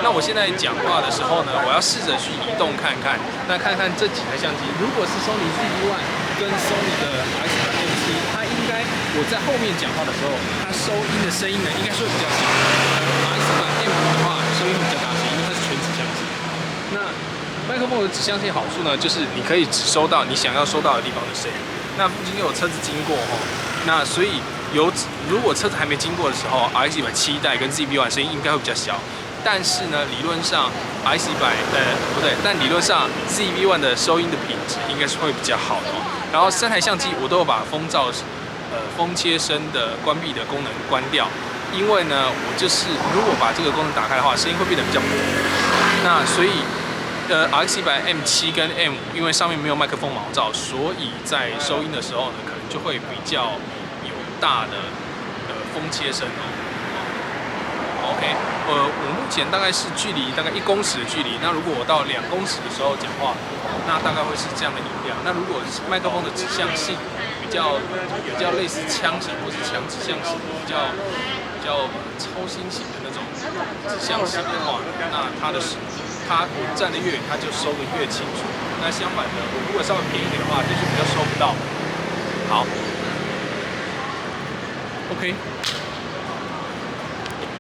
那我现在讲话的时候呢，我要试着去移动看看，那看看这几台相机，如果是 Sony ZV-1跟 Sony 的 RX8M7，它应该我在后面讲话的时候，它收音的声音呢应该是会比较小。RX8M5的话，收音会比较大声，因为它是全指向性。那麦克风的指向性好处呢，就是你可以只收到你想要收到的地方的声音。那附近又有车子经过哦，那所以如果车子还没经过的时候 ，RX100代跟 ZV-1声音应该会比较小。但是呢，理论上 RX100不对，但理论上 ZV-1的收音的品质应该是会比较好的哦。然后3台相机我都有把风切声的关闭的功能关掉，因为呢，我就是如果把这个功能打开的话，声音会变得比较模糊。那所以RX100M7跟 M5，因为上面没有麦克风毛罩，所以在收音的时候呢，可能就会比较有大的风切声哦。OK， 我目前大概是距离大概1公尺的距离。那如果我到2公尺的时候讲话，那大概会是这样的音量。那如果是麦克风的指向性比较类似枪型或是强指向型，比较超新型的那种指向型的话，那它我站得越远，它就收得越清楚。那相反的，我如果稍微偏一点的话，就是比较收不到。好 ，OK。